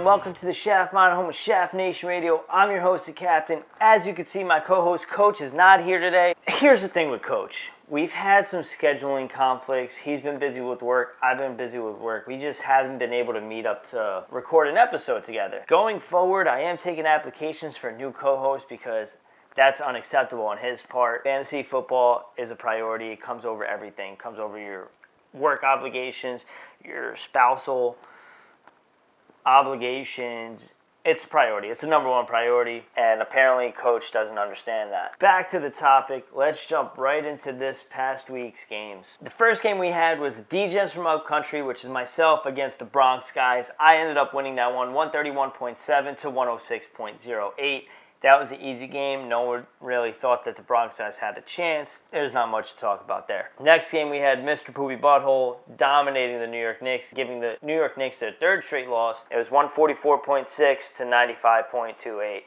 welcome to the Shaft Mind, home of Shaft Nation Radio. I'm your host, the Captain. As you can see, my co-host, Coach, is not here today. Here's the thing with Coach. We've had some scheduling conflicts. He's been busy with work. I've been busy with work. We just haven't been able to meet up to record an episode together. Going forward, I am taking applications for a new co-host because that's unacceptable on his part. Fantasy football is a priority. It comes over everything. It comes over your work obligations, your spousal obligations. It's a priority. It's the number one priority, and apparently Coach doesn't understand that. Back to the topic. Let's jump right into this past week's games. The first game we had was the D-Gens from Upcountry, which is myself against the Bronx guys. I ended up winning that one 131.7 to 106.08. That was an easy game. No one really thought that the Bronx guys had a chance. There's not much to talk about there. Next game, we had Mr. Poopy Butthole dominating the New York Knicks, giving the New York Knicks their third straight loss. It was 144.6 to 95.28.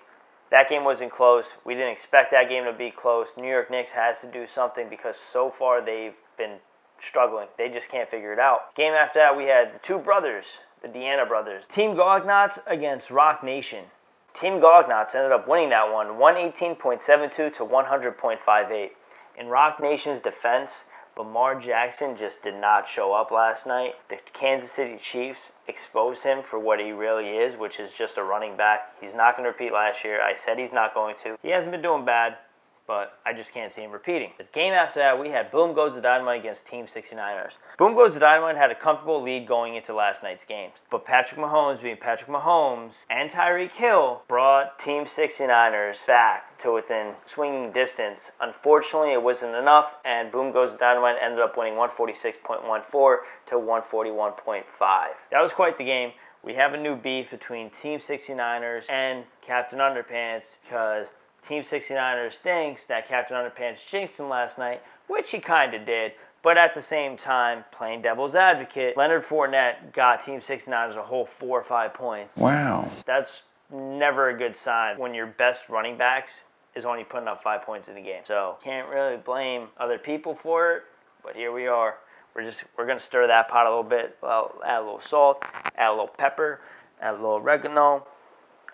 That game wasn't close. We didn't expect that game to be close. New York Knicks has to do something because so far they've been struggling. They just can't figure it out. Game after that, we had the two brothers, the Deanna brothers. Team Gognats against Rock Nation. Team Gognats ended up winning that one 118.72 to 100.58. In Rock Nation's defense, Lamar Jackson just did not show up last night. The Kansas City Chiefs exposed him for what he really is, which is just a running back. He's not going to repeat last year. I said he's not going to. He hasn't been doing bad, but I just can't see him repeating. The game after that, we had Boom Goes the Dynamite against Team 69ers. Boom Goes the Dynamite had a comfortable lead going into last night's games. But Patrick Mahomes, being Patrick Mahomes, and Tyreek Hill brought Team 69ers back to within swinging distance. Unfortunately, it wasn't enough, and Boom Goes the Dynamite ended up winning 146.14 to 141.5. That was quite the game. We have a new beef between Team 69ers and Captain Underpants because Team 69ers thinks that Captain Underpants jinxed him last night, which he kind of did. But at the same time, playing devil's advocate, Leonard Fournette got Team 69ers a whole 4 or 5 points. Wow. That's never a good sign when your best running backs is only putting up 5 points in a game. So can't really blame other people for it, but here we are. We're going to stir that pot a little bit. Well, add a little salt, add a little pepper, add a little oregano,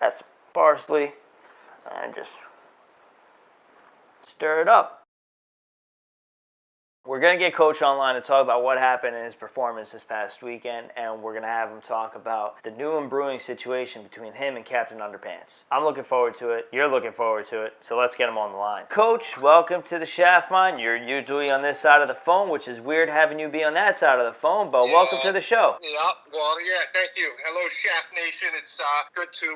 add some parsley, and just stir it up. We're going to get Coach online to talk about what happened in his performance this past weekend, and we're going to have him talk about the new and brewing situation between him and Captain Underpants. I'm looking forward to it. You're looking forward to it, so let's get him on the line. Coach, welcome to the Shaft Mind. You're usually on this side of the phone, which is weird having you be on that side of the phone, but welcome to the show. Thank you. Hello, Shaft Nation. It's good to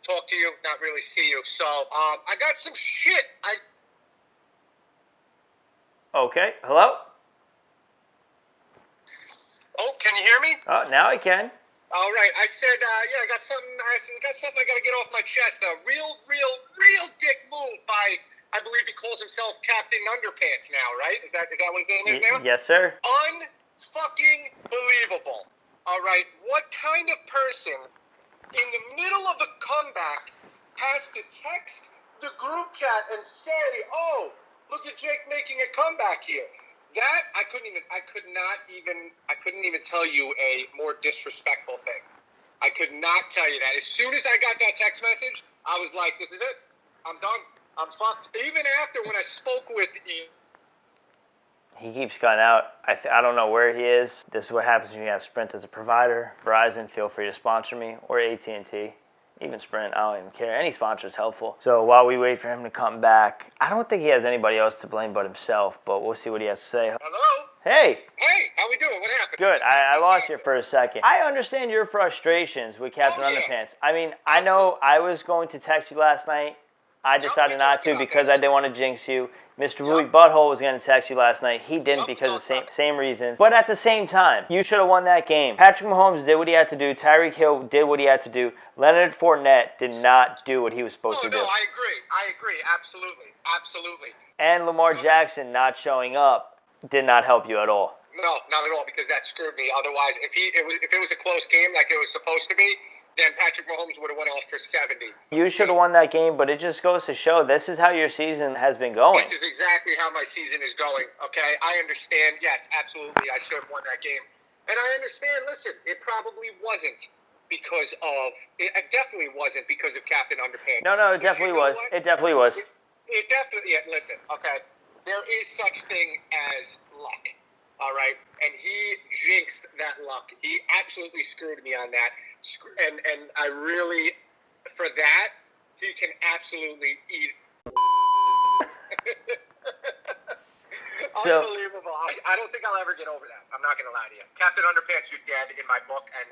talk to you, not really see you. So, I got some shit. Okay, hello? Oh, can you hear me? Oh, now I can. All right. I said, I got something I got to get off my chest. A real dick move by, I believe he calls himself Captain Underpants now, right? Is that what his name is now? Yes, sir. Unfucking believable. All right. What kind of person in the middle of a comeback has to text the group chat and say, "Oh, look at Jake making a comeback here"? That I couldn't even tell you a more disrespectful thing. I could not tell you that. As soon as I got that text message, I was like, "This is it. I'm done. I'm fucked." Even after when I spoke with you. He keeps cutting out. I don't know where he is. This is what happens when you have Sprint as a provider. Verizon, feel free to sponsor me, or AT&T. Even Sprint, I don't even care. Any sponsor is helpful. So while we wait for him to come back, I don't think he has anybody else to blame but himself, but we'll see what he has to say. Hello? Hey, how we doing? What happened? good. I lost you for a second. I understand your frustrations with Captain Underpants. I mean, I know I was going to text you last night. I decided not to because I didn't want to jinx you. Mr. Louie Butthole was going to text you last night. He didn't because of the same reasons. But at the same time, you should have won that game. Patrick Mahomes did what he had to do. Tyreek Hill did what he had to do. Leonard Fournette did not do what he was supposed to do. No, I agree. Absolutely. And Lamar Jackson not showing up did not help you at all. No, not at all, because that screwed me. Otherwise, if it was a close game like it was supposed to be, then Patrick Mahomes would have went off for 70. You should have won that game, but it just goes to show this is how your season has been going. This is exactly how my season is going, okay? I understand. Yes, absolutely, I should have won that game. And I understand, listen, it probably wasn't because of it. Definitely wasn't because of Captain Underpants. No, it definitely was. It definitely was. It definitely. Yeah, listen, okay. There is such thing as luck. All right, and he jinxed that luck. He absolutely screwed me on that, and I really, for that, he can absolutely eat. So, unbelievable. I don't think I'll ever get over that. I'm not going to lie to you. Captain Underpants, you're dead in my book, and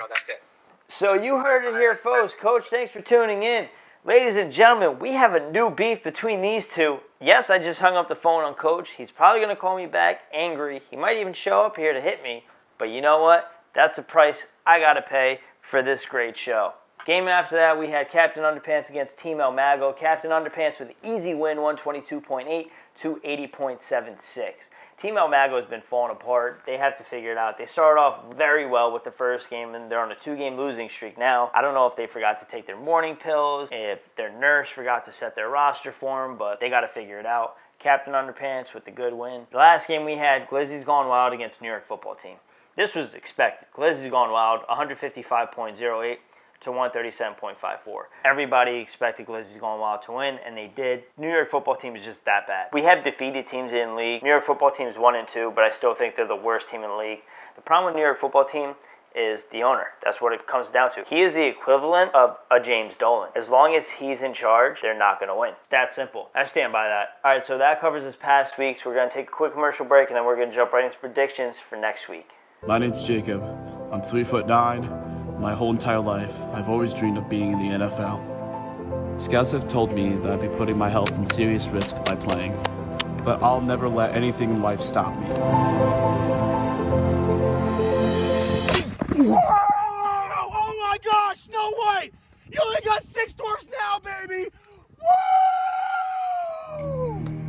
that's it. So you heard it here, folks. Coach, thanks for tuning in. Ladies and gentlemen, we have a new beef between these two. Yes, I just hung up the phone on Coach. He's probably going to call me back angry. He might even show up here to hit me. But you know what? That's the price I got to pay for this great show. Game after that, we had Captain Underpants against Team El Mago. Captain Underpants with an easy win, 122.8 to 80.76. Team El Mago has been falling apart. They have to figure it out. They started off very well with the first game, and they're on a 2-game losing streak now. I don't know if they forgot to take their morning pills, if their nurse forgot to set their roster for them, but they got to figure it out. Captain Underpants with the good win. The last game we had, Glizzy's Gone Wild against New York Football Team. This was expected. Glizzy's Gone Wild, 155.08. to 137.54. Everybody expected Glizzy's Gone Wild to win, and they did. New York Football Team is just that bad. We have defeated teams in the league. New York Football Team is 1-2, but I still think they're the worst team in the league. The problem with New York Football Team is the owner. That's what it comes down to. He is the equivalent of a James Dolan. As long as he's in charge, they're not going to win. It's that simple. I stand by that. All right, so that covers this past week. So we're going to take a quick commercial break, and then we're going to jump right into predictions for next week. My name's Jacob. I'm 3'9". My whole entire life, I've always dreamed of being in the NFL. Scouts have told me that I'd be putting my health in serious risk by playing, but I'll never let anything in life stop me. Whoa! Oh my gosh, no way! You only got 6 dwarfs now, baby! Woo!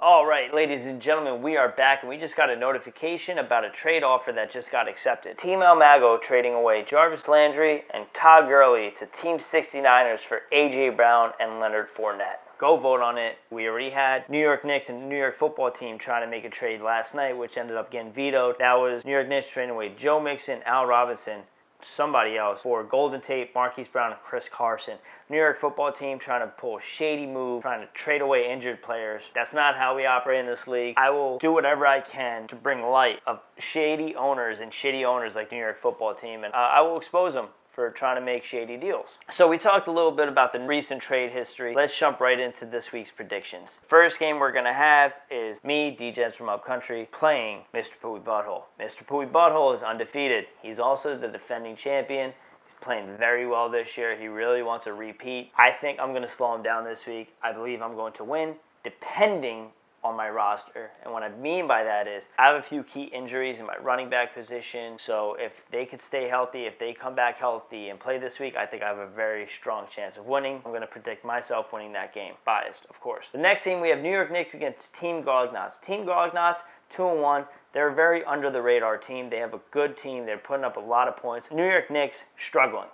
All right, ladies and gentlemen, we are back, and we just got a notification about a trade offer that just got accepted. Team El Mago trading away Jarvis Landry and Todd Gurley to Team 69ers for A.J. Brown and Leonard Fournette. Go vote on it. We already had New York Knicks and the New York Football Team trying to make a trade last night, which ended up getting vetoed. That was New York Knicks trading away Joe Mixon, Al Robinson, somebody else for Golden Tate, Marquise Brown, and Chris Carson. New York Football Team trying to pull a shady move, trying to trade away injured players. That's not how we operate in this league. I will do whatever I can to bring light of shady owners and shitty owners like New York Football Team, and I will expose them for trying to make shady deals. So we talked a little bit about the recent trade history. Let's jump right into this week's predictions. First game we're gonna have is me, D-Jens from Upcountry, playing Mr. Pooey Butthole. Mr. Pooey Butthole is undefeated. He's also the defending champion. He's playing very well this year. He really wants a repeat. I think I'm gonna slow him down this week. I believe I'm going to win, depending on my roster. And what I mean by that is I have a few key injuries in my running back position. So if they could stay healthy, if they come back healthy and play this week, I think I have a very strong chance of winning. I'm going to predict myself winning that game. Biased, of course. The next team, we have New York Knicks against Team Garlic Knots. Team Garlic Knots, 2-1. They're a very under-the-radar team. They have a good team. They're putting up a lot of points. New York Knicks, struggling.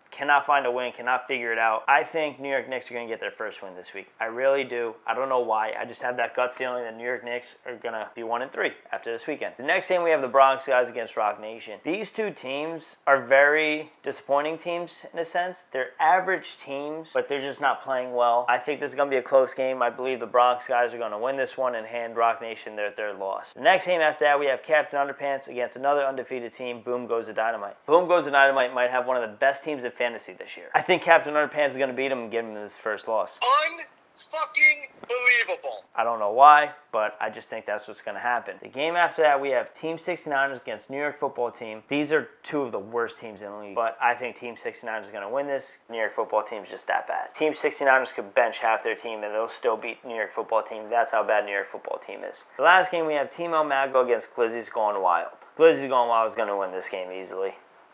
Cannot find a win, cannot figure it out. I think New York Knicks are going to get their first win this week. I really do. I don't know why. I just have that gut feeling that New York Knicks are going to be 1-3 after this weekend. The next game, we have the Bronx guys against Rock Nation. These two teams are very disappointing teams in a sense. They're average teams, but they're just not playing well. I think this is going to be a close game. I believe the Bronx guys are going to win this one and hand Rock Nation their third loss. The next game after that, we have Captain Underpants against another undefeated team, Boom Goes the Dynamite. Boom Goes the Dynamite might have one of the best teams in fantasy this year. I think Captain Underpants is going to beat him and give him his first loss. Unfucking believable. I don't know why, but I just think that's what's going to happen. The game after that, we have Team 69ers against New York Football Team. These are two of the worst teams in the league, but I think Team 69ers is going to win this. New York Football Team is just that bad. Team 69ers could bench half their team, and they'll still beat New York Football Team. That's how bad New York Football Team is. The last game, we have Team El Mago against Glizzy's Gone Wild. Glizzy's Gone Wild is going to win this game easily.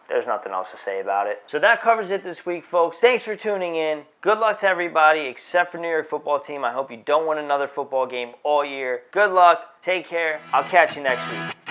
There's nothing else to say about it. So that covers it this week, folks. Thanks for tuning in. Good luck to everybody except for New York Football Team. I hope you don't win another football game all year. Good luck. Take care. I'll catch you next week.